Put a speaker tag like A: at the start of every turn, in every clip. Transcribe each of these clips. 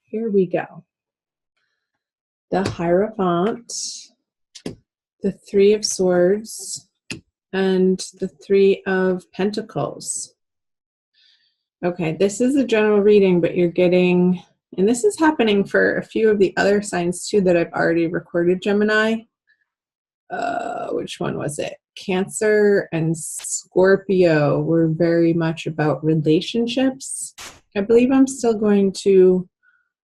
A: here we go. The Hierophant, the Three of Swords, and the Three of Pentacles. Okay, this is a general reading, but you're getting, and this is happening for a few of the other signs too that I've already recorded, Gemini. Which one was it? Cancer and Scorpio were very much about relationships. I believe I'm still going to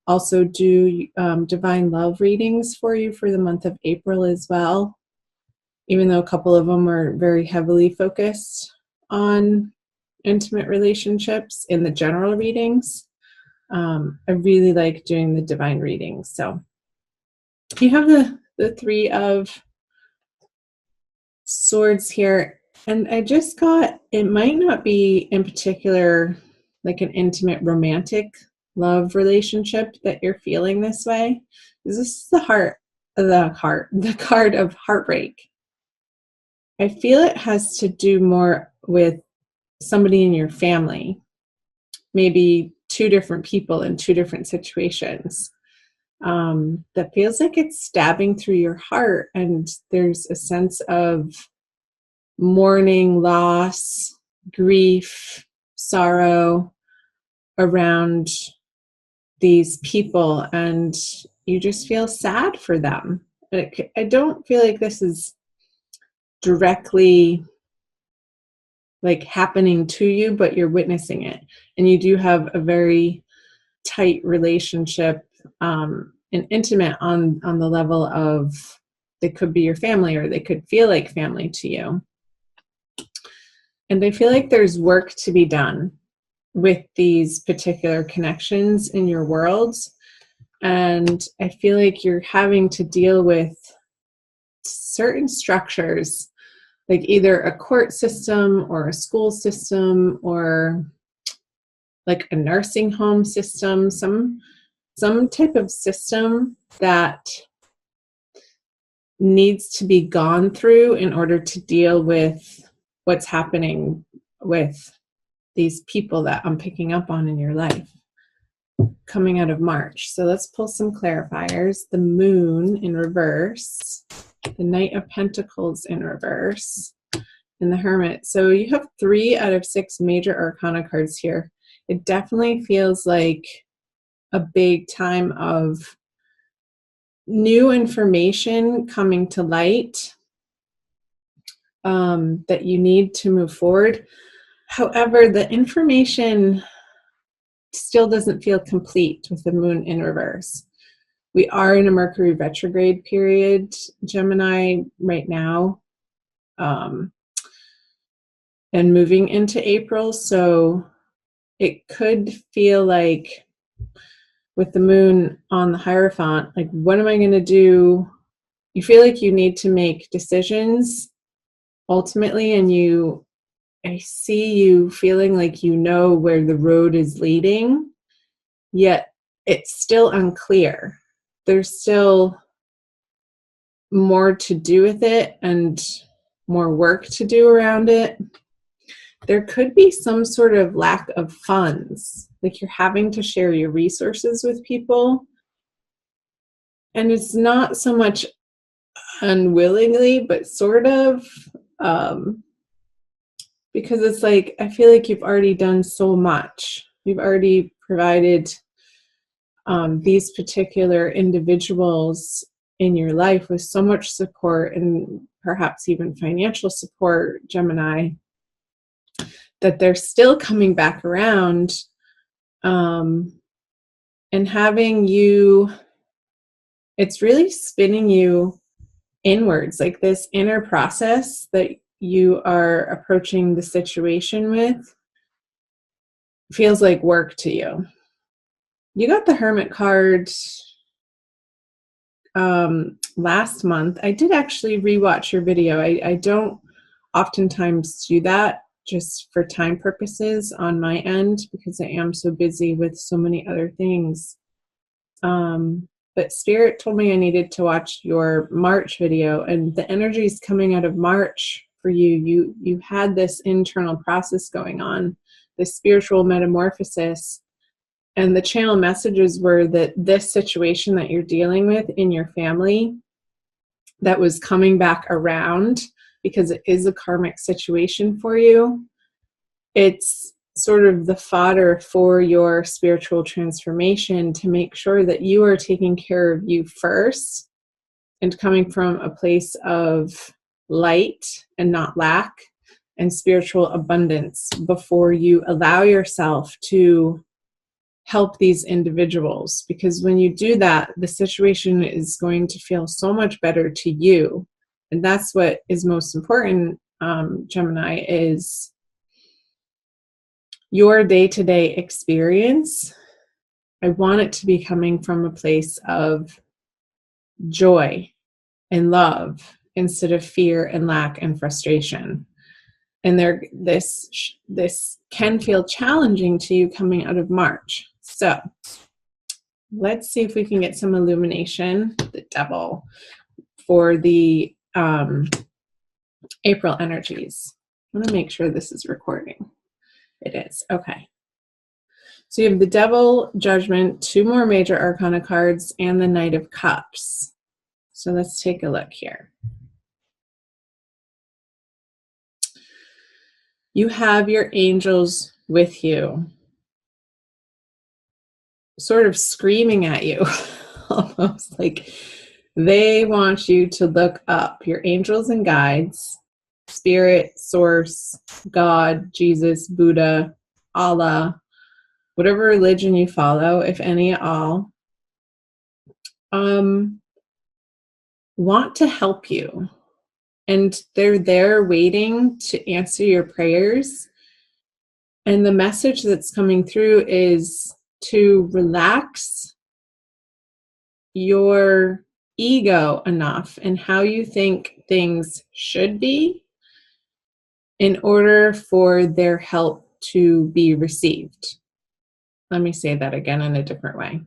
A: also do divine love readings for you for the month of April as well, even though a couple of them are very heavily focused on intimate relationships in the general readings. I really like doing the divine readings. So you have the Three of Swords here, and I just got, it might not be in particular like an intimate romantic love relationship that you're feeling this way. This is the card of heartbreak. I feel it has to do more with somebody in your family, maybe two different people in two different situations. That feels like it's stabbing through your heart, and there's a sense of mourning, loss, grief, sorrow around these people, and you just feel sad for them. I don't feel like this is directly like happening to you, but you're witnessing it, and you do have a very tight relationship and intimate on the level of, they could be your family or they could feel like family to you. And I feel like there's work to be done with these particular connections in your worlds, and I feel like you're having to deal with certain structures, like either a court system or a school system or like a nursing home system, some type of system that needs to be gone through in order to deal with what's happening with these people that I'm picking up on in your life coming out of March. So let's pull some clarifiers. The Moon in reverse, the Knight of Pentacles in reverse, and the Hermit. So you have 3 out of 6 major arcana cards here. It definitely feels like a big time of new information coming to light that you need to move forward. However, the information still doesn't feel complete with the Moon in reverse. We are in a Mercury retrograde period, Gemini, right now, and moving into April. So it could feel like with the Moon on the Hierophant, like, what am I going to do? You feel like you need to make decisions ultimately, and I see you feeling like you know where the road is leading, yet it's still unclear. There's still more to do with it and more work to do around it. There could be some sort of lack of funds, like you're having to share your resources with people. And it's not so much unwillingly, but sort of, because it's like, I feel like you've already done so much. You've already provided these particular individuals in your life with so much support, and perhaps even financial support, Gemini, that they're still coming back around, and having you, it's really spinning you inwards, like this inner process that you are approaching the situation with feels like work to you. You got the Hermit card last month. I did actually rewatch your video. I don't oftentimes do that just for time purposes on my end because I am so busy with so many other things. But Spirit told me I needed to watch your March video, and the energies coming out of March for you, you had this internal process going on, this spiritual metamorphosis And the channel messages were that this situation that you're dealing with in your family that was coming back around, because it is a karmic situation for you, it's sort of the fodder for your spiritual transformation to make sure that you are taking care of you first and coming from a place of light and not lack and spiritual abundance before you allow yourself to help these individuals. Because when you do that, the situation is going to feel so much better to you. And that's what is most important, Gemini, is your day-to-day experience. I want it to be coming from a place of joy and love instead of fear and lack and frustration. And this can feel challenging to you coming out of March. So let's see if we can get some illumination, the devil, for the April energies. I want to make sure this is recording. It is. Okay. So you have the Devil, Judgment, 2 more major arcana cards, and the Knight of Cups. So let's take a look here. You have your angels with you, sort of screaming at you, almost like they want you to look up. Your angels and guides, Spirit, Source, God, Jesus, Buddha, Allah, whatever religion you follow, if any at all, want to help you. And they're there waiting to answer your prayers. And the message that's coming through is to relax your ego enough in how you think things should be in order for their help to be received. Let me say that again in a different way.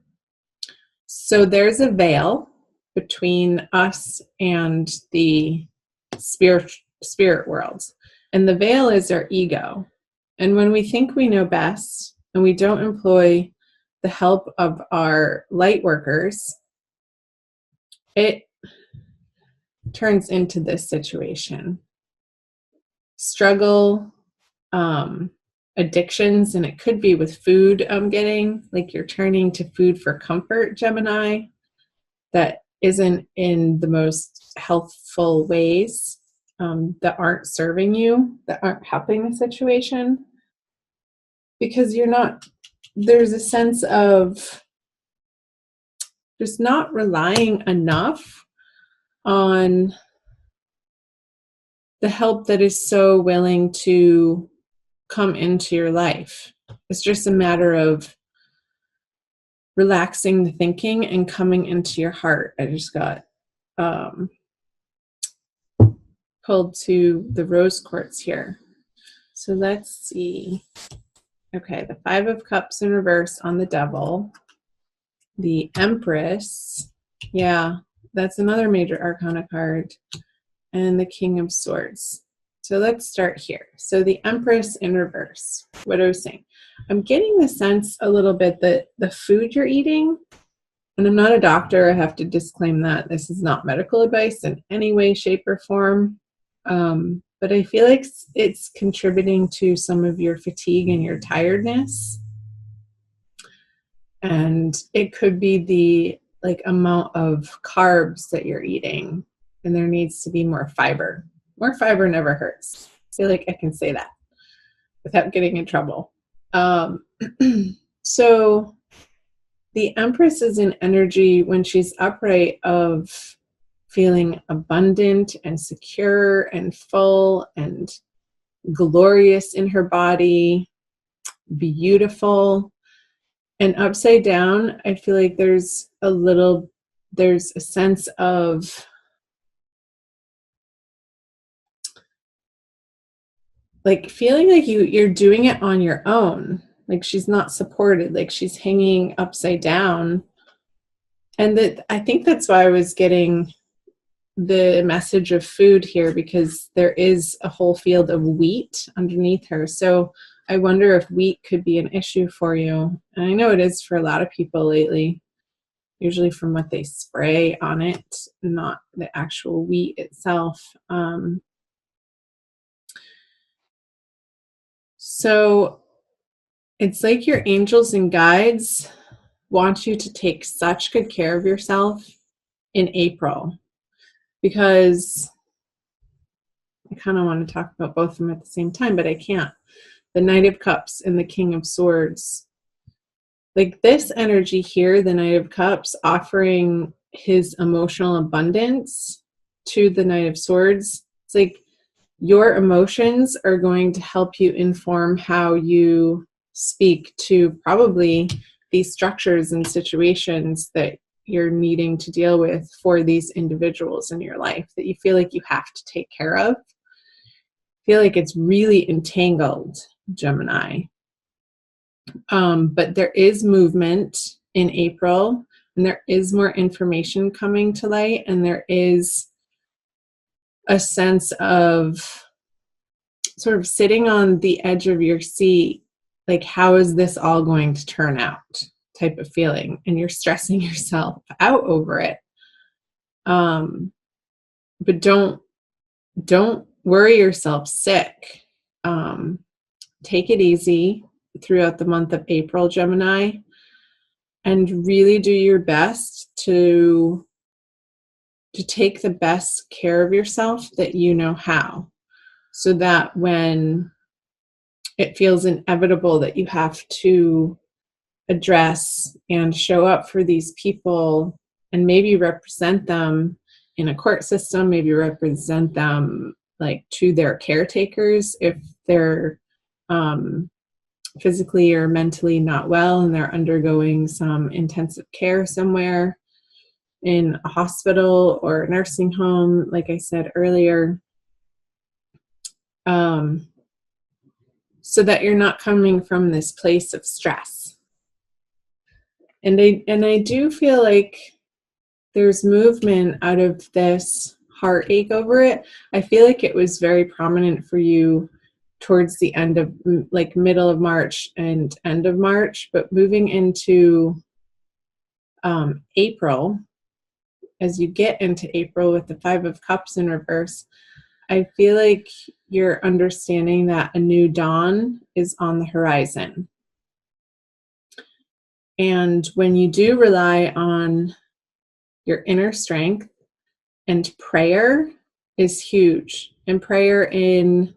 A: So there's a veil between us and the spirit world. And the veil is our ego. And when we think we know best and we don't employ the help of our light workers, it turns into this situation. Struggle, addictions, and it could be with food. I'm getting like you're turning to food for comfort, Gemini, that isn't in the most healthful ways, that aren't serving you, that aren't helping the situation, because there's a sense of just not relying enough on the help that is so willing to come into your life. It's just a matter of relaxing the thinking and coming into your heart. I just got pulled to the rose quartz here. So let's see. Okay, the 5 of Cups in reverse on the Devil. The Empress. Yeah, that's another major arcana card. And the King of Swords. So let's start here. So the Empress in reverse. What I was saying. I'm getting the sense a little bit that the food you're eating, and I'm not a doctor, I have to disclaim that. This is not medical advice in any way, shape, or form. But I feel like it's contributing to some of your fatigue and your tiredness. And it could be the amount of carbs that you're eating. And there needs to be more fiber. More fiber never hurts. I feel like I can say that without getting in trouble. So the Empress is an energy when she's upright of feeling abundant and secure and full and glorious in her body, beautiful. And upside down, I feel like there's a sense of like feeling like you're doing it on your own. Like she's not supported, like she's hanging upside down. And I think that's why I was getting the message of food here, because there is a whole field of wheat underneath her. So I wonder if wheat could be an issue for you. And I know it is for a lot of people lately, usually from what they spray on it, not the actual wheat itself. So it's like your angels and guides want you to take such good care of yourself in April, because I kind of want to talk about both of them at the same time, but I can't. The Knight of Cups and the King of Swords. Like this energy here, the Knight of Cups, offering his emotional abundance to the Knight of Swords. It's like your emotions are going to help you inform how you speak to probably these structures and situations that you're needing to deal with for these individuals in your life that you feel like you have to take care of. I feel like it's really entangled, Gemini. But there is movement in April, and there is more information coming to light, and there is a sense of sort of sitting on the edge of your seat, like, how is this all going to turn out type of feeling, and you're stressing yourself out over it. But don't worry yourself sick. Take it easy throughout the month of April, Gemini, and really do your best to take the best care of yourself that you know how, so that when it feels inevitable that you have to address and show up for these people and maybe represent them in a court system, maybe represent them like to their caretakers if they're physically or mentally not well and they're undergoing some intensive care somewhere in a hospital or a nursing home, like I said earlier, so that you're not coming from this place of stress. And I do feel like there's movement out of this heartache over it. I feel like it was very prominent for you towards the end of, like, middle of March and end of March, but moving into April, as you get into April with the Five of Cups in reverse, I feel like you're understanding that a new dawn is on the horizon. And when you do rely on your inner strength, and prayer is huge, and prayer in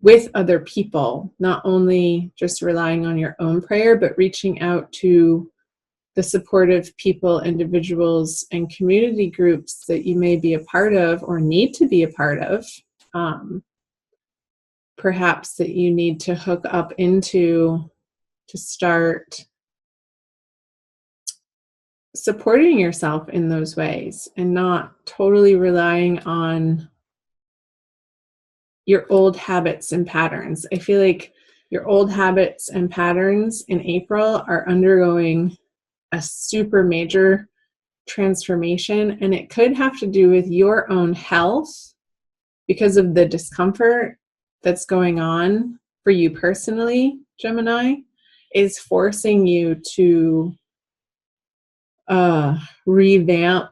A: with other people, not only just relying on your own prayer, but reaching out to the supportive people, individuals, and community groups that you may be a part of or need to be a part of. Perhaps that you need to hook up into to start supporting yourself in those ways and not totally relying on your old habits and patterns. I feel like your old habits and patterns in April are undergoing a super major transformation, and it could have to do with your own health because of the discomfort that's going on for you personally. Gemini is forcing you to revamp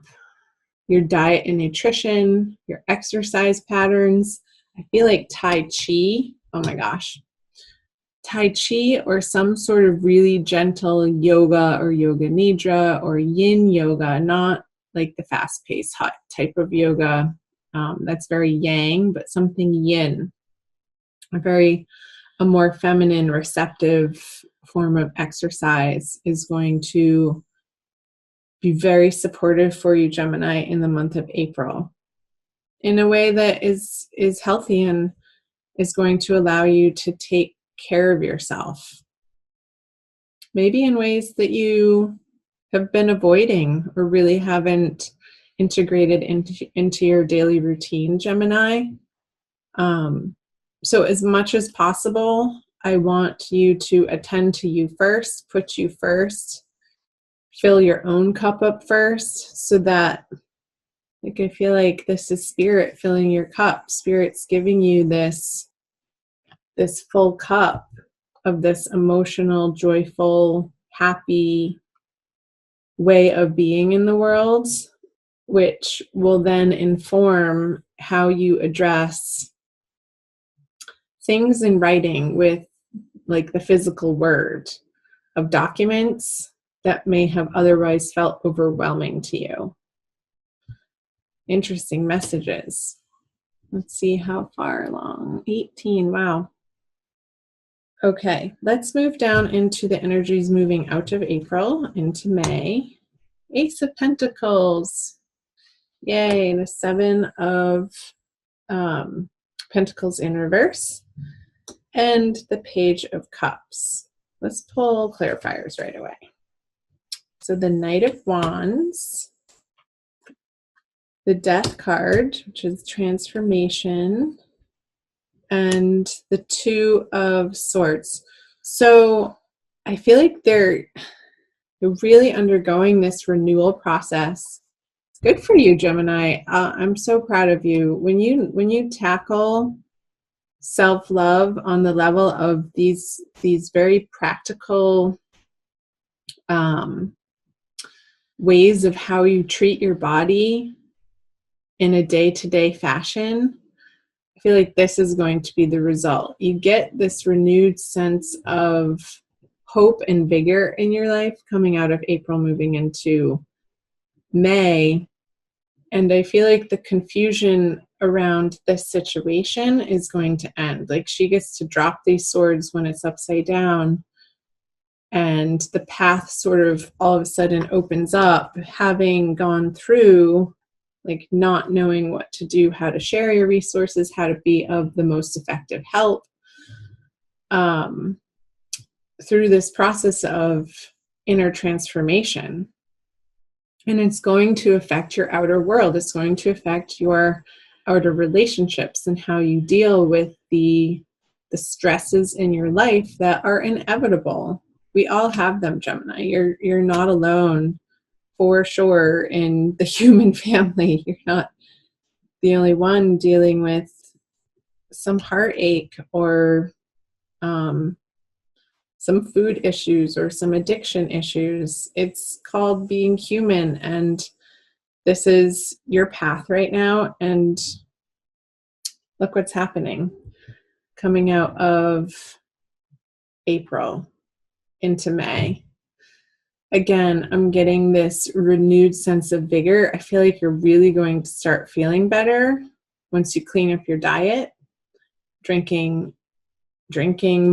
A: your diet and nutrition, your exercise patterns. I feel like Tai Chi, oh my gosh, Tai Chi or some sort of really gentle yoga or yoga nidra or yin yoga, not like the fast-paced hot type of yoga that's very yang, but something yin, a more feminine, receptive form of exercise is going to be very supportive for you, Gemini, in the month of April, in a way that is healthy and is going to allow you to take care of yourself, maybe in ways that you have been avoiding or really haven't integrated into your daily routine, Gemini. So as much as possible, I want you to attend to you first, put you first, fill your own cup up first, so that, like, I feel like this is spirit filling your cup. Spirit's giving you this full cup of this emotional, joyful, happy way of being in the world, which will then inform how you address things in writing with like the physical word of documents that may have otherwise felt overwhelming to you. Interesting messages. Let's see how far along. 18, wow. Okay, let's move down into the energies moving out of April into May. Ace of Pentacles. Yay, the Seven of Pentacles in reverse. And the Page of Cups. Let's pull clarifiers right away. So the Knight of Wands, the Death card, which is transformation, and the Two of Swords. So I feel like they're really undergoing this renewal process. Good for you, Gemini. I'm so proud of you. When you tackle self-love on the level of these very practical ways of how you treat your body in a day-to-day fashion, I feel like this is going to be the result. You get this renewed sense of hope and vigor in your life coming out of April, moving into May. And I feel like the confusion around this situation is going to end. Like she gets to drop these swords when it's upside down, and the path sort of all of a sudden opens up, having gone through like not knowing what to do, how to share your resources, how to be of the most effective help through this process of inner transformation. And it's going to affect your outer world. It's going to affect your outer relationships and how you deal with the stresses in your life that are inevitable. We all have them, Gemini. You're not alone for sure in the human family. You're not the only one dealing with some heartache or some food issues or some addiction issues. It's called being human, and this is your path right now. And look what's happening coming out of April into May. Again, I'm getting this renewed sense of vigor. I feel like you're really going to start feeling better once you clean up your diet, drinking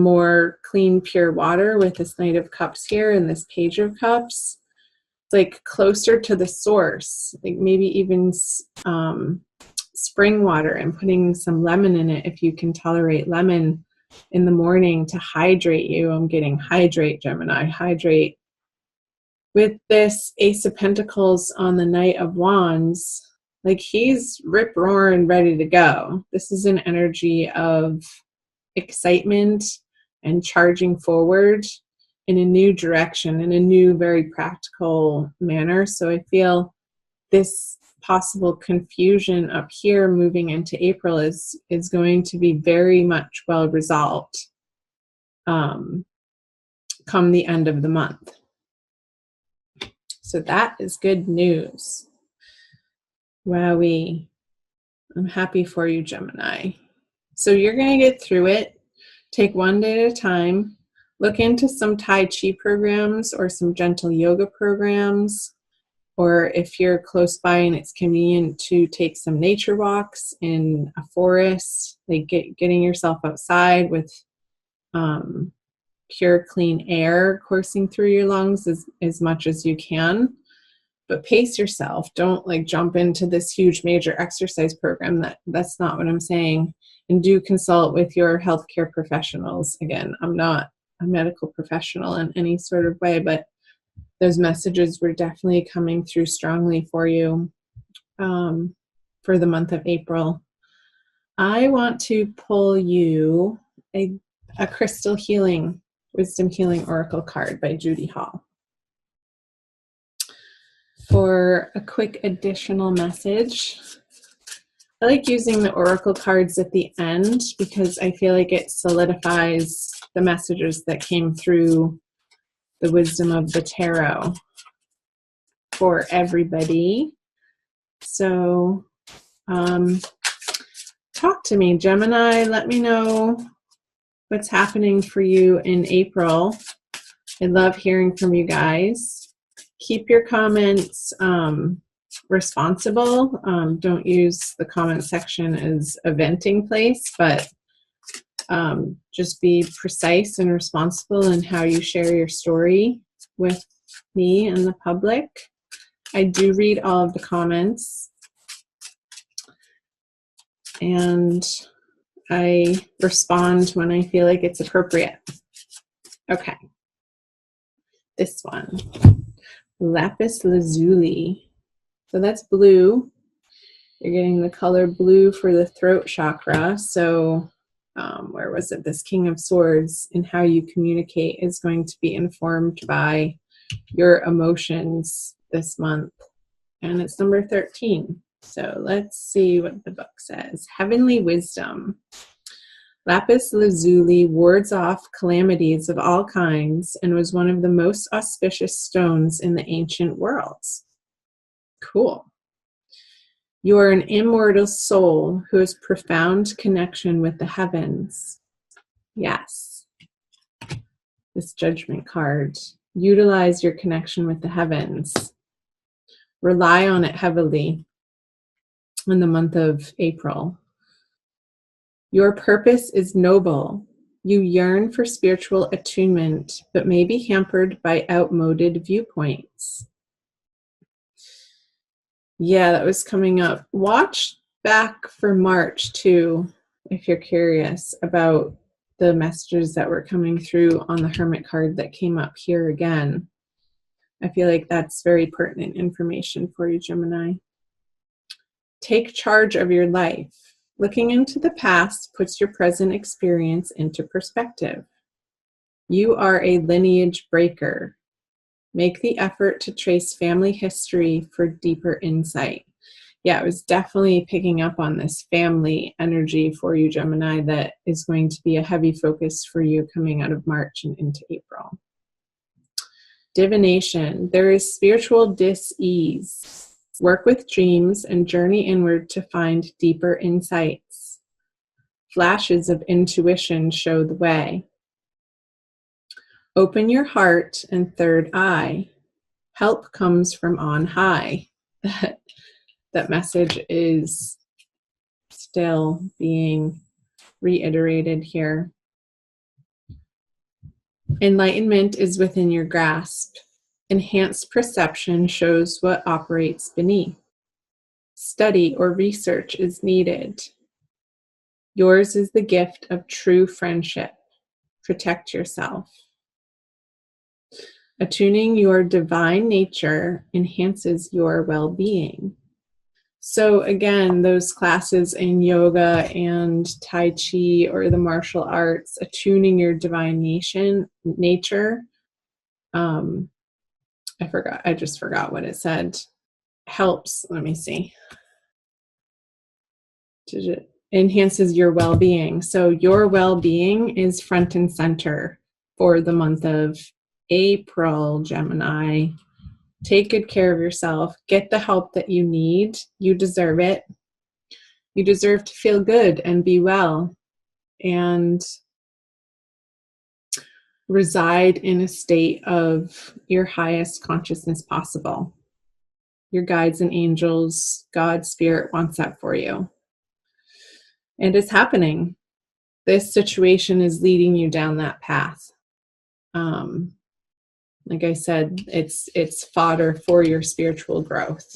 A: more clean, pure water with this Knight of Cups here and this Page of Cups. It's like closer to the source, like maybe even spring water, and putting some lemon in it if you can tolerate lemon in the morning to hydrate you. I'm getting hydrate, Gemini, hydrate. With this Ace of Pentacles on the Knight of Wands, like he's rip-roaring ready to go. This is an energy of excitement and charging forward in a new direction, in a new, very practical manner. So I feel this possible confusion up here moving into April is going to be very much well resolved come the end of the month. So that is good news. Wowee. I'm happy for you, Gemini. So you're going to get through it. Take one day at a time. Look into some Tai Chi programs or some gentle yoga programs. Or if you're close by and it's convenient to take some nature walks in a forest, like getting yourself outside with pure, clean air coursing through your lungs as much as you can. But pace yourself. Don't like jump into this huge major exercise program. That's not what I'm saying. And do consult with your healthcare professionals. Again, I'm not a medical professional in any sort of way, but those messages were definitely coming through strongly for you for the month of April. I want to pull you a crystal healing, wisdom healing oracle card by Judy Hall for a quick additional message. I like using the oracle cards at the end because I feel like it solidifies the messages that came through the wisdom of the tarot for everybody. So talk to me, Gemini. Let me know what's happening for you in April. I love hearing from you guys. Keep your comments responsible. Don't use the comment section as a venting place, but just be precise and responsible in how you share your story with me and the public. I do read all of the comments, and I respond when I feel like it's appropriate. Okay. This one, lapis lazuli. So that's blue. You're getting the color blue for the throat chakra. So where was it? This King of Swords, and how you communicate is going to be informed by your emotions this month. And it's number 13. So let's see what the book says. Heavenly wisdom. Lapis lazuli wards off calamities of all kinds and was one of the most auspicious stones in the ancient worlds. Cool. You are an immortal soul who has profound connection with the heavens. Yes. This judgment card. Utilize your connection with the heavens. Rely on it heavily in the month of April. Your purpose is noble. You yearn for spiritual attunement, but may be hampered by outmoded viewpoints. Yeah, that was coming up. Watch back for March too, if you're curious about the messages that were coming through on the Hermit card that came up here again. I feel like that's very pertinent information for you, Gemini. Take charge of your life. Looking into the past puts your present experience into perspective. You are a lineage breaker. Make the effort to trace family history for deeper insight. Yeah, I was definitely picking up on this family energy for you, Gemini, that is going to be a heavy focus for you coming out of March and into April. Divination. There is spiritual dis-ease. Work with dreams and journey inward to find deeper insights. Flashes of intuition show the way. Open your heart and third eye. Help comes from on high. That message is still being reiterated here. Enlightenment is within your grasp. Enhanced perception shows what operates beneath. Study or research is needed. Yours is the gift of true friendship. Protect yourself. Attuning your divine nature enhances your well-being. So again, those classes in yoga and Tai Chi or the martial arts, attuning your divine nature, I just forgot what it said, helps, let me see. It enhances your well-being. So your well-being is front and center for the month of April, Gemini. Take good care of yourself. Get the help that you need. You deserve it. You deserve to feel good and be well and reside in a state of your highest consciousness possible. Your guides and angels, God, Spirit wants that for you. And it's happening. This situation is leading you down that path. Like I said, it's fodder for your spiritual growth.